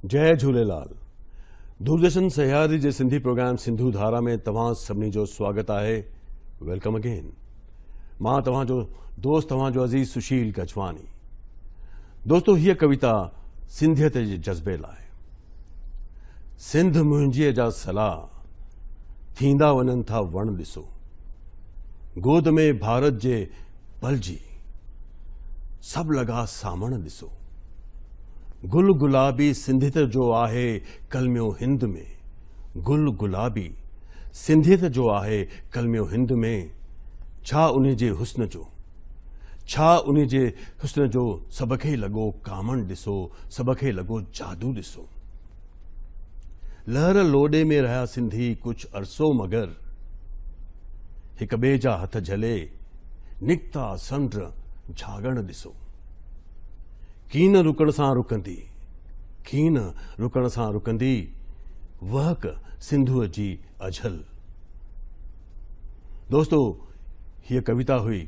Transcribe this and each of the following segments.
जय झूलेलाल। दूरदर्शन सह्याद्री जे Sindhi programme Sindhu धारा में तव्हां सभिनी जो स्वागत आहे। Welcome again. मां तव्हांजो दोस्त तव्हांजो अज़ीज़ सुशील गजवानी। दोस्तों, हीअ कविता सिंधियत जे जज़्बे लाइ। सिंध मुंहिंजीअ जा सलाह थींदा वञनि था वण ॾिसो, गोद में भारत जे पलजी सभु लॻा सामण ॾिसो। गुल गुलाबी सिंधियत जो आहे कलमियो हिंद में, गुल गुलाबी सिंधियत जो आहे कलमियो हिंद में। छा उन जे हुस्न जो, छा उन जे हुस्न जो सबखे लॻो कामण ॾिसो, सबखे लॻो जादू ॾिसो। लहर लोॾे में रहिया सिंधी कुझु अरसो मगर, हिक ॿिए जा हथ झले निकिता समुंड झागण ॾिसो। कीन रुकण सां रुकंदी, कीन रुकण सां रुकंदी, वहक सिंधुअ जी अझल। दोस्तों, हीअ कविता हुई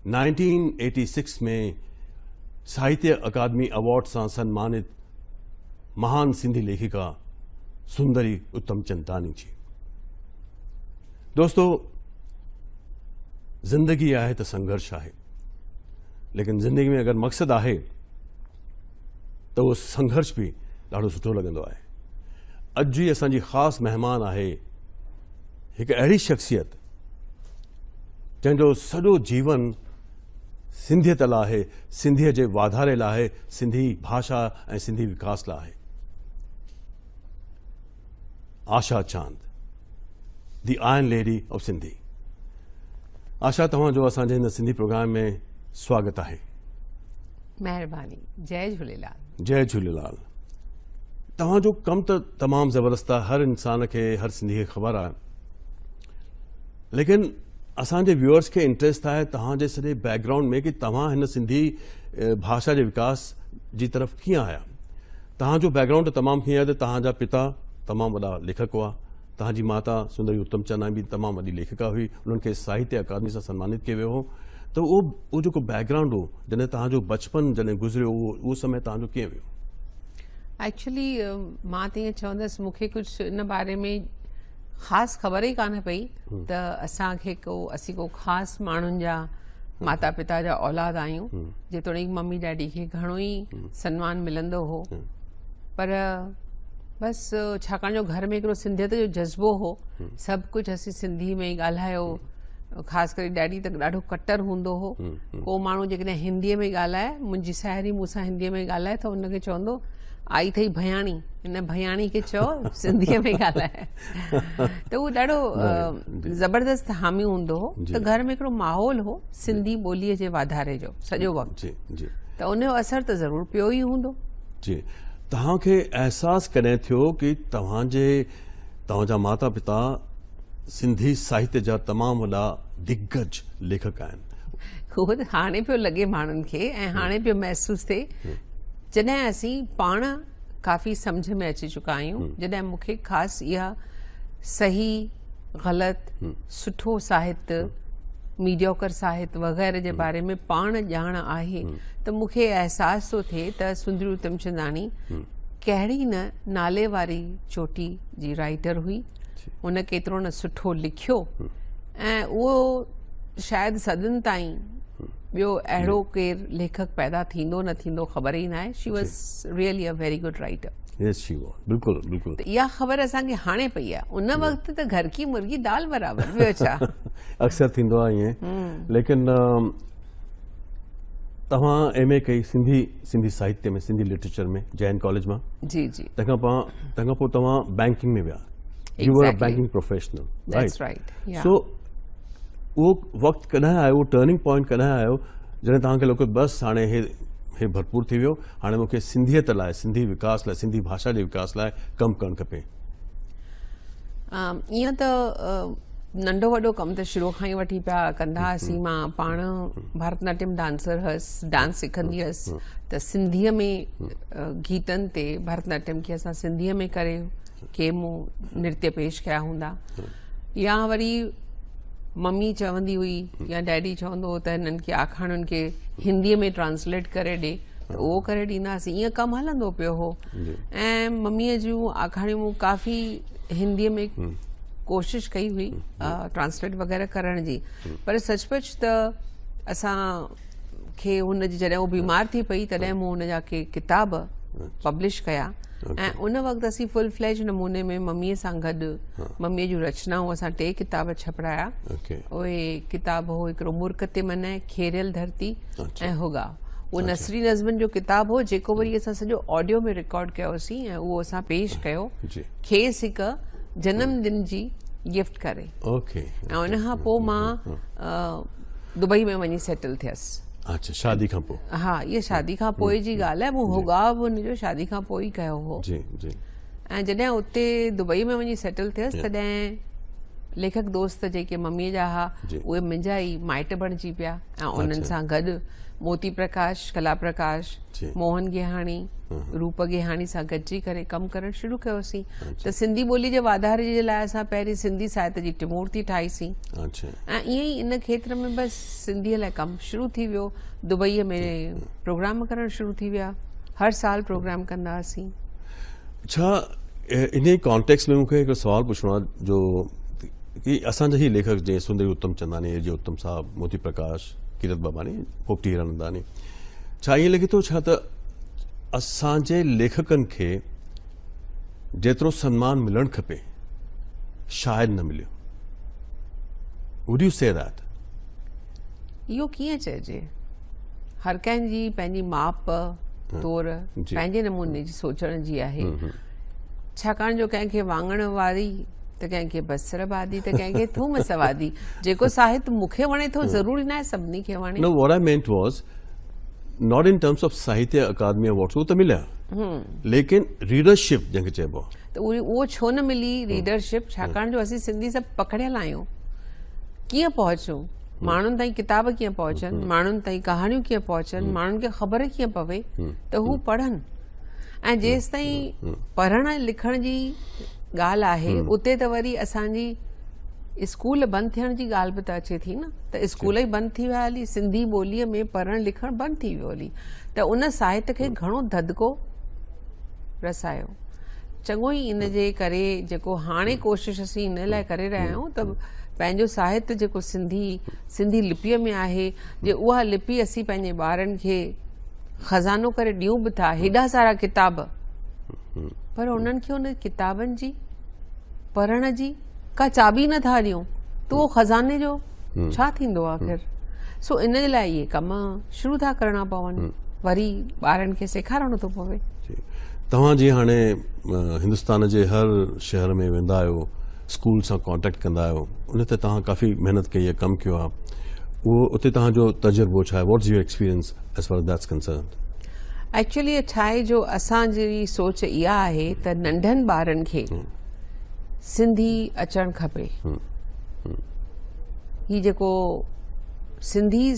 1986 में साहित्य अकादमी अवार्ड सां सम्मानित महान सिंधी लेखिका सुंदरी उत्तमचंदानी जी। दोस्तों, जिंदगी आहे त संघर्ष आहे, लेकिन जिंदगी में अगर मक़सद आहे तो वो संघर्ष भी ॾाढो सुठो लॻंदो आहे। अॼु जी असांजी ख़ासि महिमान आहे हिकु अहिड़ी शख़्सियत जंहिंजो सॼो जीवन सिंधियत लाइ आहे, सिंधीअ जे वाधारे लाइ आहे, सिंधी भाषा ऐं सिंधी विकास लाइ आहे। आशा चांद, दी आयरन लेडी ऑफ सिंधी। आशा, तव्हांजो असांजे हिन सिंधी प्रोग्राम में स्वागत आहे। महिरबानी। जय झूलेलाल। जय झूलेलाल। तव्हांजो कमु त तमामु ज़बरदस्त आहे, हर इंसान खे, हर सिंधी खे ख़बर आहे, लेकिन असांजे व्यूअर्स खे इंट्रेस्ट आहे तव्हांजे सॼे बैकग्राउंड में कि तव्हां हिन सिंधी भाषा जे विकास जी तरफ़ कीअं आया। तव्हांजो बैकग्राउंड तमामु कीअं आहे त तव्हांजा पिता तमामु वॾा लेखक हुआ, तव्हांजी माता सुंदरी उत्तमचंदानी भी तमामु वॾी लेखिका हुई, उन्हनि खे साहित्य अकादमी सां सम्मानित कयो वियो हो। तो वो जेको बैकग्राउंड हो, जॾहिं तव्हांजो बचपन जॾहिं गुज़रियो, उहो समय तव्हांजो कीअं वियो? एक्चुअली मां त ईअं चवंदसि, मूंखे कुझु इन बारे में ख़ासि ख़बर ई कान पई त असांखे असीं को ख़ासि माण्हुनि जा माता पिता जा औलाद आहियूं। जेतोणीकि मम्मी डैडी खे घणो ई सन्मान मिलंदो हो, पर बसि छाकाणि जो घर में हिकिड़ो सिंधियत जो जज़्बो हो, सभु कुझु असीं सिंधी में ई ॻाल्हायो। ख़ासि करे डैडी त ॾाढो कटर हूंदो हो। को माण्हू जेकॾहिं हिंदीअ में ॻाल्हाए, मुंहिंजी साहेड़ी मूंसां हिंदीअ में ॻाल्हाए त हुनखे चवंदो आई अथई भयाणी, हिन भयाणी खे चओ सिंधीअ में ॻाल्हाए। त उहो ॾाढो ज़बरदस्त हामी हूंदो हो। त घर में हिकिड़ो माहौल हो सिंधी ॿोलीअ जे वाधारे जो सॼो वक़्तु, त उनजो असरु त ज़रूरु पियो ई हूंदो। जी, तव्हांखे अहसासु कॾहिं थियो कि तव्हांजा माता पिता सिंधी साहित्य जा तमामु वॾा दिग्गज लेखक आहिनि? उहो त हाणे पियो लॻे माण्हुनि खे, ऐं हाणे पियो महसूसु थिए जॾहिं असीं पाण काफ़ी सम्झ में अची चुका आहियूं, जॾहिं मूंखे ख़ासि इहा सही ग़लति सुठो साहित्य, मीडियोकर साहित्य वग़ैरह जे बारे में पाण ॼाण आहे, त मूंखे अहसासु थो थिए त सुंदरी उत्तमचंदानी कहिड़ी न नाले वारी चोटी जी राइटर हुई। उन केतिरो न सुठो लिखियो, ऐं उहो शायदि सदियुनि ताईं ॿियो अहिड़ो केरु लेखक पैदा थींदो न थींदो ख़बर ई न आहे। She was really a very good writer. Yes, she was. बिल्कुलु बिल्कुलु। त इहा ख़बर असांखे हाणे पई आहे, उन वक़्तु त घर की मुर्गी दाल बराबरि, ॿियो छा। अक्सर थींदो आहे ईअं। लेकिन तव्हां एमए कई सिंधी साहित्य में, सिंधी लिटरेचर में, जैन कॉलेज मां। जी जी। तंहिंखां पोइ तव्हां बैंकिंग में विया। You were a banking professional, right? That's right. Yeah. So, वो वक्त कॾहिं आयो, टर्निंग पॉइंट कॾहिं आयो जॾहिं तव्हांखे लॻो बसि हाणे हे भरपूर थी वियो, हाणे मूंखे सिंधियत लाइ, सिंधी विकास लाइ, सिंधी भाषा जे विकास लाइ कमु करणु खपे? ईअं त नंढो वॾो कमु त शुरू खां ई वठी पिया कंदा हुआसीं। मां पाण भरतनाट्यम डांसर हुअसि, डांस सिखंदी हुअसि, त सिंधीअ में गीतनि ते भरतनाट्यम खे असां सिंधीअ में करे के मूं नृत्य पेश कया हूंदा, या वरी मम्मी चवंदी हुई या डैडी चवंदो हो त हिननि खे आखाणियुनि खे हिंदीअ में ट्रांसलेट करे ॾे त उहो करे ॾींदासीं. ईअं कमु हलंदो पियो हो. ऐं मम्मीअ जूं आखाणियूं काफ़ी हिंदीअ में कोशिशि कई हुई ट्रांसलेट वग़ैरह करण जी. पर सचमुच त असांखे हुनजी जॾहिं उहो बीमार थी पई तॾहिं मूं हुनजा के किताब पब्लिश कया. ऐं उन वक़्तु असीं फुल फ्लैज नमूने में मम्मीअ सां गॾु मम्मीअ जूं रचनाऊं असां 3 किताब छपराया. उहे किताब हो हिकिड़ो मुर्क ते मनाए, खेरियल धरती ऐं हुगा. उहो नसरी नज़मनि जो किताब हो जेको वरी असां सॼो ऑडियो में रिकॉर्ड कयोसीं ऐं उहो असां पेश कयो खेसि हिकु जनमदिन जी गिफ्ट करे. ऐं उन खां पोइ मां दुबई में वञी सेटल थियसि. अच्छा, शादी खां पोइ? हा, इहा शादी खां पोइ जी ॻाल्हि आहे. मूं हुगा बि हुनजो शादी खां पोइ ई कयो हो. ऐं जॾहिं उते दुबई में वञी सेटल थियसि तॾहिं लेखक दोस्त जेके मम्मीअ जा हुआ उहे मुंहिंजा ई माइट बणिजी पिया. ऐं उन्हनि सां गॾु मोती प्रकाश, कला प्रकाश, मोहन गेहाणी, रूप गेहाणी सां गॾिजी करे कमु करणु शुरू कयोसीं. त सिंधी ॿोली जे वाधारे जे लाइ असां पहिरीं सिंधी साहित्य जी टिमूर्ती ठाहीसीं. ऐं ईअं ई इन खेत्र में बसि सिंधीअ लाइ कमु शुरू थी वियो. दुबईअ में प्रोग्राम करणु शुरू थी विया. हर साल प्रोग्राम कंदा हुआसीं. छा इन कॉन्टेक्स्ट में मूंखे हिकिड़ो सवालु पुछिणो आहे जो कि असांजा ई लेखक जीअं सुंदरी उत्तम चंदानी, एजे उत्तम साहब, मोती प्रकाश, कीरत बाबानी, पोपटी हिरानंदानी, छा ईअं लॻे थो छा त असांजे लेखकनि खे जेतिरो सम्मान मिलणु खपे शायदि न मिलियो? Would U say that? इहो कीअं चइजे? हर कंहिंजी पंहिंजी माप तौर पंहिंजे नमूने जी सोचण जी आहे. छाकाणि जो कंहिंखे वाङण वारी त कंहिंखे बसर भाॼी त कंहिंखे थूम सवादी. जेको साहित्य मूंखे वणे थो ज़रूरी न आहे सभिनी खे वणे. No, what I meant was not in terms of साहित्य अकादमी अवार्ड्स, उहो त मिलिया, लेकिन रीडरशिप जंहिंखे चइबो आहे त उहो छो न मिली रीडरशिप? छाकाणि जो असीं सिंधी सभु पकड़ियल आहियूं. कीअं पहुचूं माण्हुनि ताईं? किताब कीअं पहुचनि माण्हुनि ताईं? कहाणियूं कीअं पहुचनि माण्हुनि खे? ख़बर कीअं पवे त हू पढ़नि? ऐं जेसि ताईं पढ़ण लिखण जी ॻाल्हि आहे उते त वरी असांजी स्कूल बंदि थियण जी ॻाल्हि बि त अचे थी न. त स्कूल ई बंदि थी विया हली, सिंधी ॿोलीअ में पढ़णु लिखणु बंदि थी वियो हली. त उन साहित्य खे घणो ददको रसायो. चङो ई इन जे करे जेको हाणे कोशिशि असीं इन लाइ करे रहिया आहियूं त पंहिंजो साहित्य जेको सिंधी लिपीअ में आहे, जे उहा लिपि असीं पंहिंजे ॿारनि खे खज़ानो करे ॾियूं बि था. हेॾा सारा किताब, पर उन्हनि खे उन किताबनि जी पढ़ण जी का चाबी नथा ॾियूं त उहो खज़ाने जो छा थींदो आख़िर? सो इन जे लाइ इहे कम शुरू था करणा पवनि. वरी ॿारनि खे सेखारणो थो पवे. तव्हां जीअं हाणे हिंदुस्तान जे हर शहर में वेंदा आहियो, स्कूल सां कॉन्टेक्ट कंदा आहियो, उन ते तव्हां काफ़ी महिनत कई आहे, कमु कयो आहे. उहो उते तव्हांजो तजुर्बो छा आहे? What's your experience as far as that's concerned? Actually छा आहे जो असांजी सोच इहा आहे त नंढनि ॿारनि खे सिंधी अचणु खपे. ही जेको सिंधी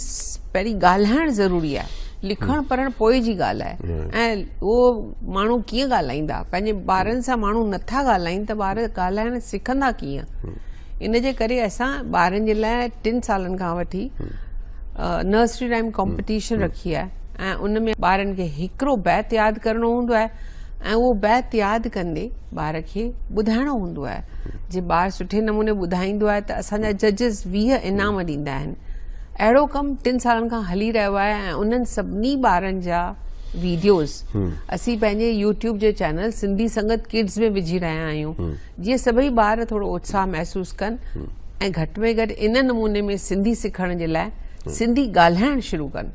पहिरीं ॻाल्हाइणु ज़रूरी आहे. लिखणु पढ़णु पोइ जी ॻाल्हि आहे. ऐं उहो माण्हू कीअं ॻाल्हाईंदा? पंहिंजे ॿारनि सां माण्हू नथा ॻाल्हाइनि त ॿार ॻाल्हाइणु सिखंदा कीअं? इन जे करे असां ॿारनि जे लाइ 3 सालनि खां वठी नर्सरी राइम कॉम्पिटिशन रखी आहे. ऐं उन में ॿारनि खे हिकिड़ो बैत यादि करणो हूंदो आहे ऐं उहो बैत यादि कंदे ॿार खे ॿुधाइणो हूंदो आहे. जे ॿारु सुठे नमूने ॿुधाईंदो आहे त असांजा जजिस 20 इनाम ॾींदा आहिनि. अहिड़ो कमु 3 सालनि खां हली रहियो आहे. ऐं उन्हनि सभिनी ॿारनि जा वीडियोज़ असीं पंहिंजे यूट्यूब जे चैनल सिंधी संगत किड्स में विझी रहिया आहियूं, जीअं सभई ॿार थोरो उत्साह महसूसु कनि ऐं घटि में घटि इन नमूने में सिंधी सिखण जे लाइ सिंधी ॻाल्हाइणु शुरू कनि.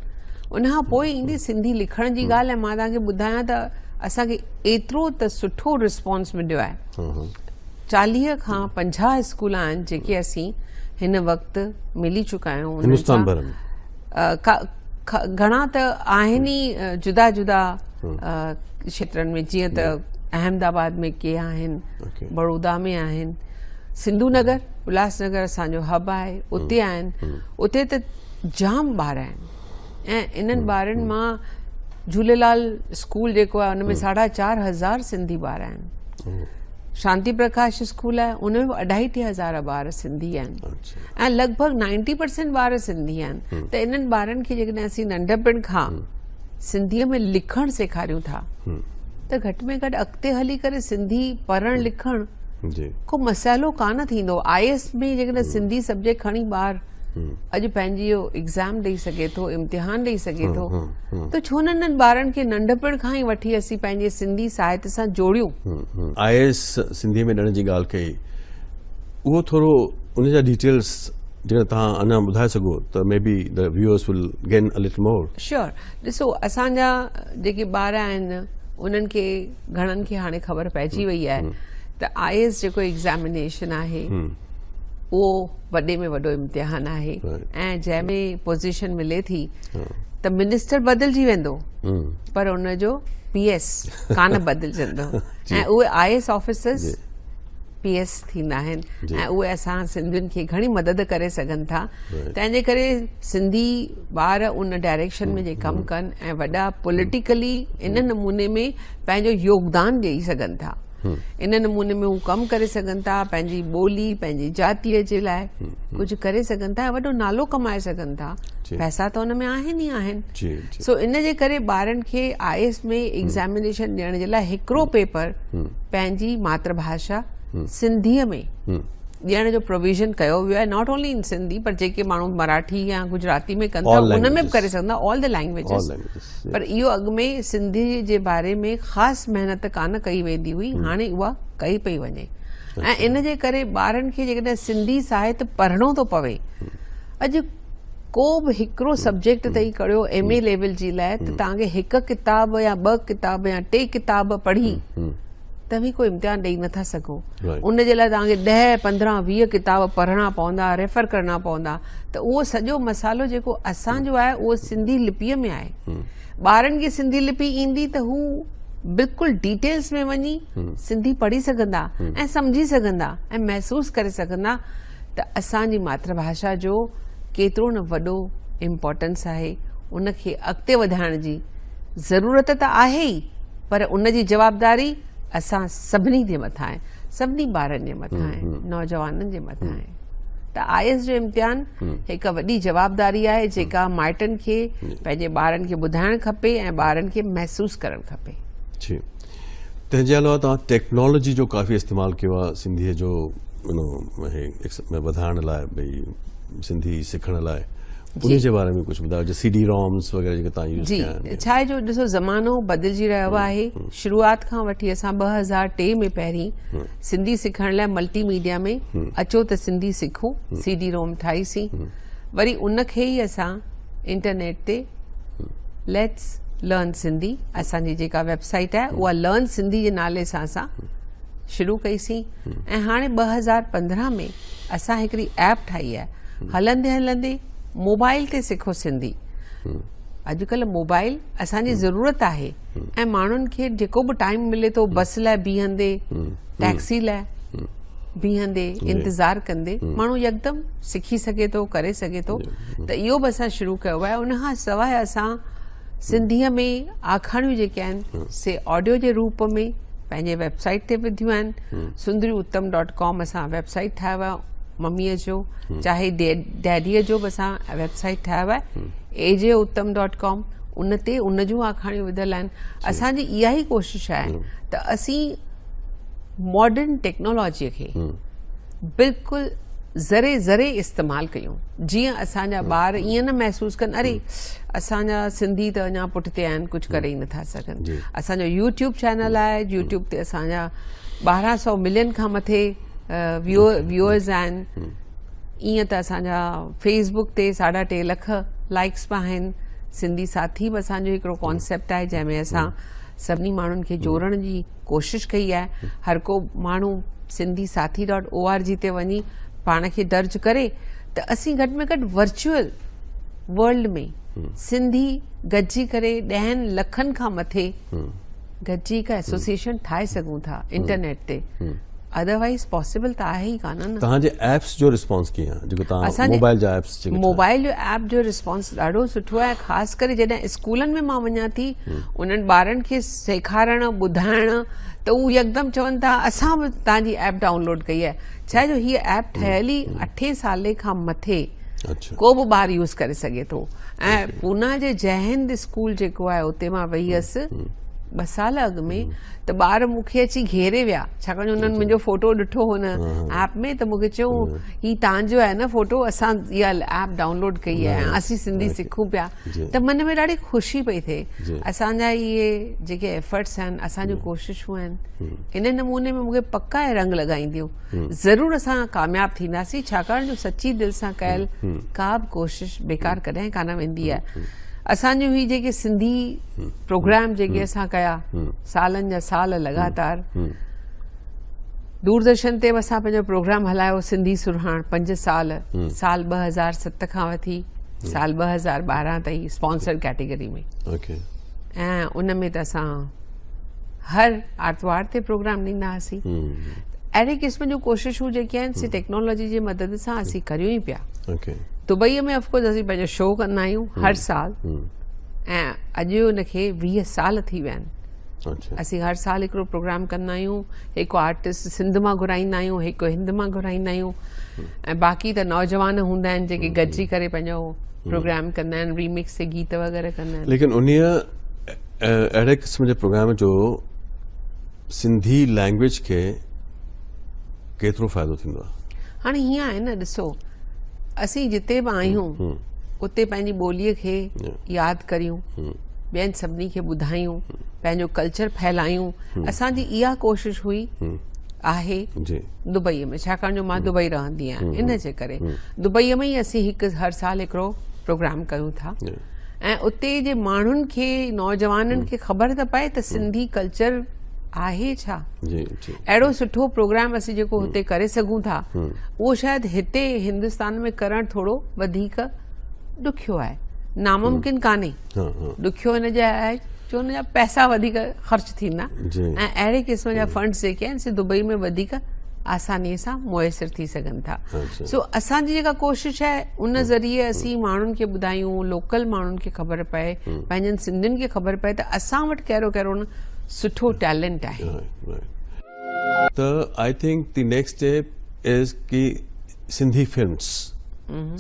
उनखां पोइ ईंदी सिंधी लिखण जी ॻाल्हि. ऐं मां तव्हांखे ॿुधायां त असांखे एतिरो त सुठो रिस्पॉन्स मिलियो आहे. 40 खां 50 स्कूल आहिनि जेके असीं हिन वक़्तु मिली चुका आहियूं. हिंदुस्तान भर में घणा त आहिनि ई जुदा जुदा क्षेत्रनि में. जीअं त अहमदाबाद में के आहिनि, बड़ौदा में आहिनि, सिंधु नगर उल्हासनगर असांजो हब आहे, उते आहिनि. उते त जाम ॿार आहिनि. ऐं इन्हनि ॿारनि मां झूलेलाल स्कूल जेको आहे उन में 4,500 सिंधी ॿार आहिनि. शांति प्रकाश स्कूल आहे उन में 2,500 ॿार सिंधी आहिनि अच्छा ऐं लॻभॻि 90% ॿार सिंधी आहिनि त इन्हनि ॿारनि खे जेकॾहिं असीं नंढपण खां सिंधीअ में लिखणु सेखारियूं था त घटि में घटि अॻिते हली करे सिंधी पढ़णु लिखणु जी को मसइलो कान थींदो IAS में जेकॾहिं सिंधी सब्जेक्ट खणी ॿार अॼु पंहिंजी इहो एग्ज़ाम ॾेई सघे थो इम्तिहान ॾेई सघे थो त छो न इन्हनि ॿारनि खे नंढपण खां ई वठी असीं पंहिंजे सिंधी साहित्य सां जोड़ियूं IAS सिंधी में ॾियण जी ॻाल्हि कई उहो थोरो उन जा डिटेल्स जेकर तव्हां अञा ॿुधाए सघो त may be the viewers will gain a little more sure ॾिसो असांजा जेके ॿार आहिनि उन्हनि खे घणनि खे हाणे ख़बर पइजी वई आहे त IAS जेको एग्ज़ामिनेशन आहे उहो वॾे में वॾो इम्तिहान आहे ऐं जंहिंमें पोज़ीशन मिले थी त मिनिस्टर बदिलजी वेंदो पर उनजो PS कान बदिलजंदो ऐं उहे IAS ऑफिसर्स PS थींदा आहिनि ऐं उहे असां सिंधियुनि खे घणी मदद करे सघनि था तंहिंजे करे सिंधी ॿार उन डायरेक्शन में जे कमु कनि ऐं वॾा पॉलिटिकली इन नमूने में पंहिंजो योगदान ॾेई सघनि था इन नमूने में हू कमु करे सघनि था पंहिंजी ॿोली पंहिंजी जातीअ जे लाइ कुझु करे सघनि था ऐं वॾो नालो कमाए सघनि था पैसा त हुन में आहिनि ई आहिनि सो इन जे करे ॿारनि खे IAS में एग्ज़ामिनेशन ॾियण जे लाइ हिकिड़ो पेपर पंहिंजी मातृभाषा सिंधीअ में ॾियण जो प्रोविज़न कयो वियो आहे नॉट ओनली इन सिंधी पर जेके माण्हू मराठी या गुजराती में कनि था उन में बि करे सघंदा ऑल द लैंग्वेजिस पर इहो अॻु में सिंधी जे बारे में ख़ासि महिनत कान कई वेंदी हुई हाणे उहा कई पई वञे ऐं इन जे करे ॿारनि खे जेकॾहिं सिंधी साहित्य पढ़णो थो पवे अॼु को बि हिकिड़ो सब्जेक्ट अथई करियो MA लेवल जी लाइ त तव्हांखे हिकु किताब या 2 किताब या 3 किताब पढ़ी त बि कोई इम्तिहान ॾेई नथा सघो उन जे लाइ तव्हांखे 10, 15, 20 किताब पढ़णा पवंदा रेफर करणा पवंदा त उहो सॼो मसालो जेको असांजो आहे उहो सिंधी लिपीअ में आहे ॿारनि खे सिंधी लिपि ईंदी त हू बिल्कुलु डिटेल्स में वञी सिंधी पढ़ी सघंदा ऐं सम्झी सघंदा ऐं महसूसु करे सघंदा त असांजी मातृभाषा जो केतिरो न वॾो इम्पोर्टेंस आहे उनखे अॻिते वधाइण जी ज़रूरत त आहे ई पर उनजी जवाबदारी असां सभिनी जे मथां आहे सभिनी ॿारनि जे मथां आहे नौजवाननि जे मथां आहे त IAS जो इम्तिहान हिकु वॾी जवाबदारी आहे जेका माइटनि खे पंहिंजे ॿारनि खे ॿुधाइणु खपे ऐं ॿारनि खे महसूसु करणु खपे जी तंहिंजे अलावा तव्हां टेक्नोलॉजी जो काफ़ी इस्तेमालु कयो आहे सिंधीअ जो वधाइण लाइ भई सिंधी सिखण लाइ उन जे बारे में कुझु ॿुधायो CD-ROMs वग़ैरह जेके तव्हां यूज़ कया आहिनि छा आहे जो ॾिसो ज़मानो बदिलजी रहियो आहे शुरूआत खां वठी असां 2003 में पहिरीं सिंधी सिखण लाइ मल्टीमीडिया में अचो त सिंधी सिखूं CD-ROM ठाहीसीं वरी उनखे ई असां इंटरनेट ते लेट्स लर्न सिंधी असांजी जेका वेबसाइट आहे उहा लर्न सिंधी जे नाले सां असां शुरू कईसीं ऐं हाणे 2015 में असां हिकिड़ी ऐप ठाही आहे हलंदे हलंदे मोबाइल ते सिखो सिंधी अॼुकल्ह मोबाइल असांजी ज़रूरत आहे ऐं माण्हुनि खे जेको बि टाइम मिले थो बस लाइ बीहंदे टैक्सी लाइ बीहंदे इंतज़ारु कंदे माण्हू यकदमि सिखी सघे थो करे सघे थो त इहो बि असां शुरू कयो आहे उनखां सवाइ असां सिंधीअ में आखाणियूं जेके आहिनि से ऑडियो जे रूप में पंहिंजे वेबसाइट ते विधियूं आहिनि sundariuttam.com असां वेबसाइट ठाहियो आहे मम्मीअ जो चाहे डैडीअ जो बि असां वेबसाइट ठाहियो आहे AJUttam.com उन ते उन जूं आखाणियूं विधियल आहिनि असांजी इहा ई कोशिशि आहे त असीं मॉडर्न टेक्नोलॉजीअ खे बिल्कुलु ज़रे ज़रे इस्तेमालु कयूं जीअं असांजा ॿार ईअं न महसूसु कनि अरे असांजा सिंधी त अञा पुठिते आहिनि कुझु करे ई नथा सघनि असांजो YouTube चैनल आहे YouTube ते असांजा 1200 मिलियन खां मथे व्यूअर्स आहिनि ईअं त असांजा फेसबुक ते 3.5 लख लाइक्स बि आहिनि सिंधी साथी बि असांजो हिकिड़ो कॉन्सेप्ट आहे जंहिंमें असां सभिनी माण्हुनि खे जोड़ण जी कोशिशि कई आहे हर को माण्हू सिंधी साथी.org ते वञी पाण खे दर्ज करे त असीं घटि में घटि वर्चुअल वर्ल्ड में सिंधी गॾिजी करे 10 लखनि खां मथे गॾिजी हिकु एसोसिएशन ठाहे सघूं था इंटरनेट ते अदरवाइज़ पॉसिबल त आहे ई कान न। तव्हांजे एप्स जो रिस्पॉन्स कीअं आहे जेको तव्हां असांजे मोबाइल जा एप्स जेके मोबाइल जो ऐप जो रिस्पॉन्स ॾाढो सुठो आहे, ख़ासि करे जॾहिं स्कूलनि में मां वञां थी उन्हनि ॿारनि खे सेखारणु ॿुधाइणु त उहे यकदमि चवनि था असां बि तव्हांजी ऐप डाउनलोड कई आहे। छा जो हीअ ऐप ठहियल ई 8 साले खां मथे अच्छा को बि ॿारु यूज़ करे सघे थो। ऐं पूना जे जय हिंद स्कूल जेको आहे उते मां वई हुअसि 2 साल अॻु में, त ॿार मूंखे अची घेरे विया छाकाणि हुननि मुंहिंजो फोटो ॾिठो हुन ऐप में, त मूंखे चयो ही तव्हांजो आहे न फोटो, असां इहा ऐप डाउनलोड कई आहे ऐं असीं सिंधी सिखूं पिया। त मन में ॾाढी ख़ुशी पई थिए। असांजा इहे जेके एफर्ट्स आहिनि, असांजूं कोशिशूं आहिनि, इन नमूने में मूंखे पक्का रंग लॻाईंदियूं। ज़रूरु असां कामयाबु थींदासीं छाकाणि जो सची दिलि सां कयल का बि कोशिश बेकार कॾहिं कान वेंदी आहे। असांजूं ही जेके सिंधी प्रोग्राम जेके असां कया सालनि जा साल लगातार, दूरदर्शन ते बि असां पंहिंजो प्रोग्राम हलायो सिंधी सुरहाण 5 साल, साल 2007 खां वठी साल 2012 ताईं स्पॉन्सर्ड कैटेगरी में। ओके ऐं उन में त असां हर आर्तवार ते प्रोग्राम ॾींदा हुआसीं। अहिड़े क़िस्म जूं कोशिशूं जेके आहिनि से टेक्नोलॉजी जी मदद सां असीं करियूं ई पिया। ओके दुबई में ऑफकोर्स असीं पंहिंजो शो कंदा आहियूं हर साल, ऐं अॼु उनखे 20 साल थी विया आहिनि। अच्छा असीं हर साल हिकिड़ो प्रोग्राम कंदा आहियूं, हिकु आर्टिस्ट सिंध मां घुराईंदा आहियूं, हिकु हिंद मां घुराईंदा आहियूं, ऐं बाक़ी त नौजवान हूंदा आहिनि जेके गॾिजी करे पंहिंजो प्रोग्राम कंदा आहिनि, रीमिक्स से गीत वग़ैरह कंदा आहिनि। लेकिन उन्हीअ अहिड़े क़िस्म जे प्रोग्राम जो सिंधी लैंग्वेज खे केतिरो फ़ाइदो थींदो आहे? हाणे हीअं आहे न, ॾिसो असीं जिते बि आहियूं उते पंहिंजी ॿोलीअ खे यादि करियूं, ॿियनि सभिनी खे ॿुधायूं, पंहिंजो कल्चर फैलायूं। असांजी इहा कोशिश हुई आहे दुबईअ में, छाकाणि जो मां दुबई रहंदी आहियां, इन जे करे दुबईअ में ई असीं हर साल हिकिड़ो प्रोग्राम कयूं था। ऐं उते जे माण्हुनि खे, नौजवाननि खे ख़बर त पए त सिंधी कल्चर आहे छा। अहिड़ो सुठो प्रोग्राम असीं जेको हुते करे सघूं था, उहो शायदि हिते हिंदुस्तान में करणु थोरो वधीक ॾुखियो आहे, नामुमकिन कान्हे। ॾुखियो हिन जा आहे जो हुन जा पैसा वधीक ख़र्च थींदा, ऐं अहिड़े क़िस्म जा फंड्स जेके आहिनि से दुबई में वधीक आसानीअ सां मुयसरु थी सघनि था। सो असांजी जेका कोशिशि आहे उन ज़रिए असीं माण्हुनि खे ॿुधायूं, लोकल माण्हुनि खे ख़बर पए, पंहिंजनि सिंधियुनि खे ख़बर पए त असां वटि कहिड़ो कहिड़ो न सुठो टैलेंट आहे। त I think the next step is कि Sindhi films,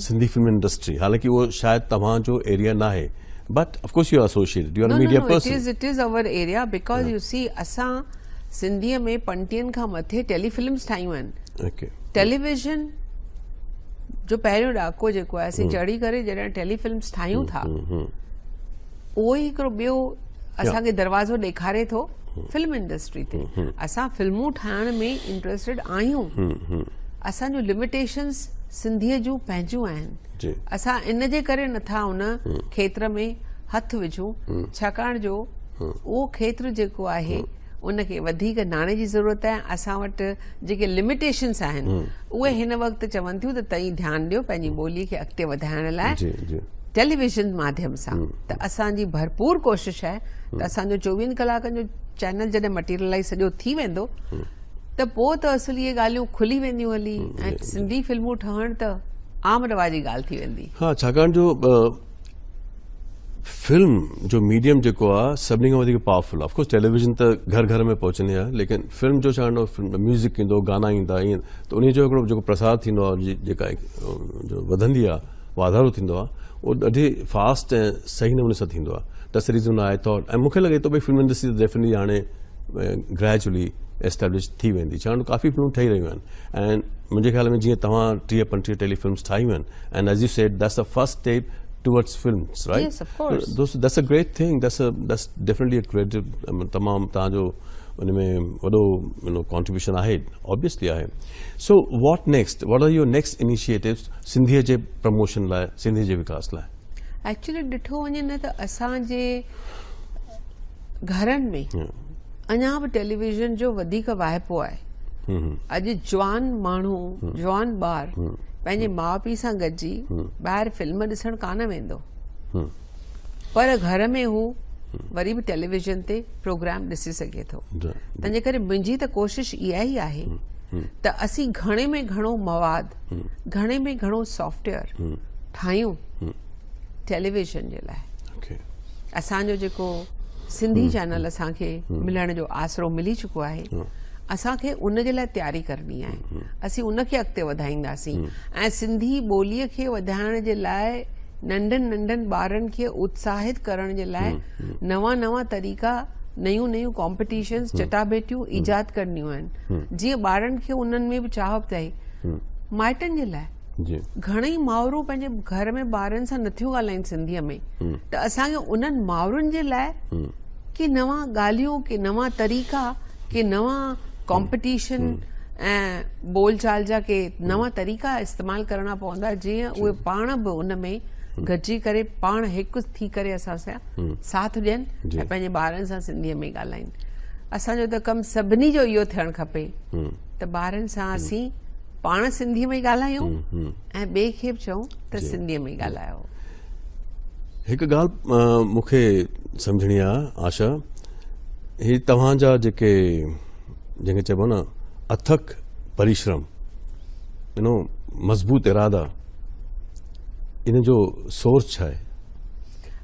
Sindhi film industry, हालांकि वो शायद तव्हांजो एरिया ना है, but of course you are associated, you are a media person. It is our area because you see असां सिंधीअ में 50 खां मथे टेलीफिल्म्स ठाहियूं आहिनि। टेलीविजन जो पहिरियों ॾाको जेको आहे असीं चढ़ी करे जॾहिं टेलीफिल्म्स ठाहियूं था, उहो ई हिकिड़ो ॿियो असांखे दरवाज़ो ॾेखारे थो फिल्म इंडस्ट्री ते। असां फिल्मूं ठाहिण में इंट्रस्टेड आहियूं। असांजूं लिमिटेशंस सिंधीअ जूं पंहिंजूं आहिनि, असां इन जे करे नथा उन खेत्र में हथ विझूं, छाकाणि जो उहो खेत्र जेको आहे उनखे वधीक नाणे जी ज़रूरत आहे। असां वटि जेके लिमिटेशंस आहिनि उहे हिन वक़्तु चवनि थियूं त तव्हीं ध्यानु ॾियो पंहिंजी ॿोलीअ खे अॻिते वधाइण लाइ टेलीविजन माध्यम सां। त असांजी भरपूर कोशिशि आहे त असांजो 24 कलाकनि जो चैनल जॾहिं मटीरियलाइज़ सॼो थी वेंदो त पोइ त असुली इहे ॻाल्हियूं खुली वेंदियूं हली, ऐं सिंधी फिल्मूं ठहण त आम रवाज जी ॻाल्हि थी वेंदी। हाँ, छाकाणि जो फिल्म जो मीडियम जेको आहे सभिनी खां वधीक पावरफुल आहे। ऑफकोर्स टेलीविजन त घर घर में पहुचंदी आहे, लेकिन फिल्म जो छा म्यूज़िक ईंदो, गाना ईंदा, ईअं त उन जो हिकिड़ो जेको प्रसार थींदो आहे, जेका जो वधंदी आहे, वाधारो थींदो आहे, उहो ॾाढी फास्ट ऐं सही नमूने सां थींदो आहे। That's the reason I thought, ऐं मूंखे लॻे थो भई फिल्म इंडस्ट्री डेफिनेटली हाणे ग्रेजुअली एस्टेब्लिश थी वेंदी, छाकाणि काफ़ी फिल्मूं ठही रहियूं आहिनि। ऐं मुंहिंजे ख़्याल में जीअं तव्हां 30-35 टेलीफिल्म्स ठाहियूं आहिनि, and as U said that's the first step towards films, right? Yes, of course. That's a great thing. That's definitely a creative. तमाम तव्हांजो उनमें वॾो contribution आहे, obviously आहे. So what next? What are your next initiatives सिंधीअ जे promotion लाइ, सिंधीअ जे विकास लाइ? Actually ॾिठो वञे न त असांजे घरनि में अञा बि टेलीविजन जो वधीक वाइपो आहे। अॼु जवान माण्हू, जवान ॿार पंहिंजे माउ पीउ सां गॾिजी ॿाहिरि फिल्म ॾिसणु कान वेंदो, पर घर में हू वरी बि टेलीविजन ते प्रोग्राम ॾिसी सघे थो। तंहिंजे करे मुंहिंजी त कोशिशि इहा ई आहे त असीं घणे में घणो मवाद घणे में घणो सॉफ्टवेयर ठाहियूं टेलीविजन जे लाइ। ओके असांजो जेको सिंधी चैनल असांखे मिलण जो आसरो मिली चुको आहे, असांखे उन जे लाइ तयारी करणी आहे। असीं उनखे अॻिते वधाईंदासीं ऐं सिंधी ॿोलीअ खे वधाइण जे लाइ नंढनि नंढनि ॿारनि खे उत्साहित करण जे लाइ नवां नवां तरीक़ा, नयूं नयूं कॉम्पिटिशन्स, चटाभेटियूं ईजाद करणियूं आहिनि, जीअं ॿारनि खे उन्हनि में बि चाहत थिए। माइटनि जे लाइ घणेई माउरूं पंहिंजे घर में ॿारनि सां नथियूं ॻाल्हाइनि सिंधीअ में, त असांखे उन्हनि माउरुनि जे लाइ के नवां ॻाल्हियूं, के नवां तरीक़ा, के नवां कॉम्पिटिशन ऐं बोलचाल जा के नवां तरीक़ा इस्तेमालु करणा पवंदा, जीअं उहे पाण बि उन में गॾिजी करे पाण हिकु थी करे असां सां साथ ॾियनि ऐं पंहिंजे ॿारनि सां सिंधीअ में ॻाल्हाइनि। असांजो त कमु सभिनी जो इहो थियणु खपे त ॿारनि सां असीं पाण सिंधीअ में ॻाल्हायूं ऐं ॿिए खे बि चऊं त सिंधीअ में ॻाल्हायो। हिकु ॻाल्हि मूंखे सम्झणी आहे आशा, ही तव्हांजा जेके जंहिंखे चइबो न अथक परिश्रम, मज़बूत इरादा, इन जो सोर्स छा आहे?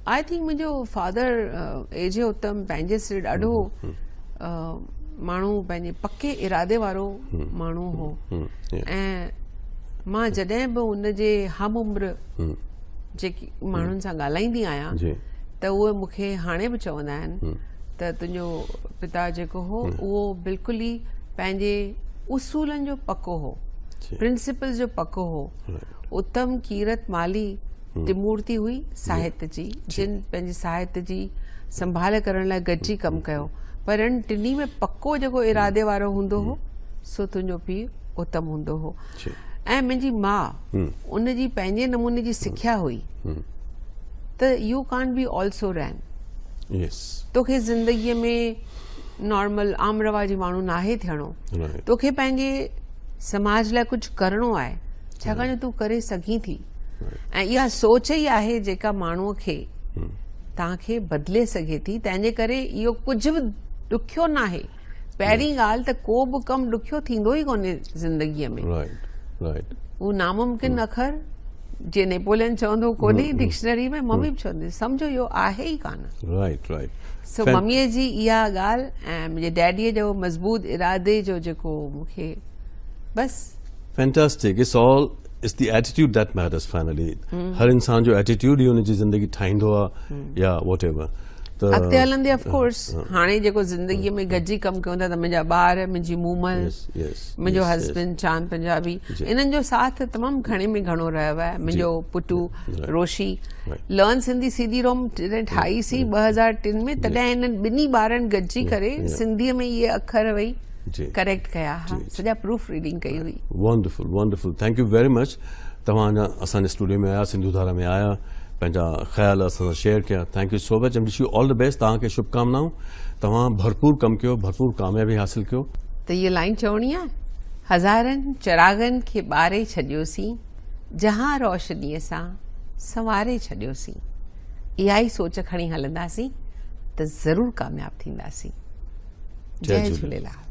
आई थिंक मुंहिंजो फादर एजे उत्तम पंहिंजे सिर ॾाढो माण्हू, पंहिंजे पके इरादे वारो माण्हू हो, ऐं मां जॾहिं बि उन जे हम उम्र जेकी माण्हुनि सां ॻाल्हाईंदी आहियां त उहे मूंखे हाणे बि चवंदा आहिनि त तुंहिंजो पिता जेको हो उहो बिल्कुलु ई पंहिंजे उसूलनि जो पको हो, प्रिंसिपल्स जो पको हो। उत्तम कीरत माली त्रिमूर्ति हुई साहित्य जी, जिन पंहिंजी साहित्य जी संभाल करण लाइ गॾिजी कमु कयो, पर इन टिनी में पक्को जेको इरादे वारो हूंदो हो सो तुंहिंजो पीउ उत्तम हूंदो हो। ऐं मुंहिंजी माउ, उन जी पंहिंजे नमूने जी सिख्या हुई त यू कांट बी ऑल्सो रैन, तोखे ज़िंदगीअ में नॉर्मल आम रवाजी माण्हू नाहे थियणो, तोखे पंहिंजे समाज लाइ कुझु करिणो आहे, छाकाणि तूं करे सघीं थी। ऐं इहा सोच ई आहे जेका माण्हूअ खे तव्हांखे बदिले सघे थी। तंहिंजे करे इहो कुझु बि ॾुखियो न आहे। पहिरीं ॻाल्हि त को बि कमु ॾुखियो थींदो ई कोन्हे ज़िंदगीअ में, उहो नामुमकिन अखर जीअं नेपोलियन चवंदो कोन्हे डिक्शनरी में, मम्मी बि चवंदी, सम्झो इहो आहे ई कान। सो मम्मीअ जी इहा ॻाल्हि ऐं मुंहिंजे डैडीअ जो मज़बूत इरादे जो जेको मूंखे बस। Fantastic, it's the attitude that matters finally. हर इंसान जो एटीट्यूड ई हुनजी ज़िंदगी ठाहींदो आहे या व्हाटएवर। अॻिते हलंदे ऑफ कोर्स हाणे जेको ज़िंदगीअ में गॾिजी कमु कयूं था, त मुंहिंजा ॿार, मुंहिंजी मूमल, मुंहिंजो हस्बैंड चांद पंजाबी, इन्हनि जो साथ तमामु घणे में घणो रहियो आहे। मुंहिंजो पुटु रोशी लर्न सिंधी CD रोम जॾहिं ठाहीसीं 2003 में, तॾहिं इन्हनि ॿिन्ही ॿारनि गॾिजी करे सिंधीअ में इहे अखर वई करेक्ट कया, सॼा प्रूफ रीडिंग कई हुई। Wonderful wonderful, thank U very much. तव्हां असांजे स्टूडियो में आया, सिंधु धारा में आया, पंहिंजा ख़्याल असां सां शेयर कया। Thank you so much and wish U all the best. तव्हांखे शुभकामनाऊं, तव्हां भरपूर कमु कयो, भरपूर कामयाबी हासिल कयो। त इहा लाइन चवणी आहे, हज़ारनि चिरागनि खे ॿारे छॾियोसीं, जहां रोशनीअ सां संवारे छॾियोसीं। इहा ई सोच खणी हलंदासीं त ज़रूरु कामयाबु थींदासीं। जय झूलेलाल।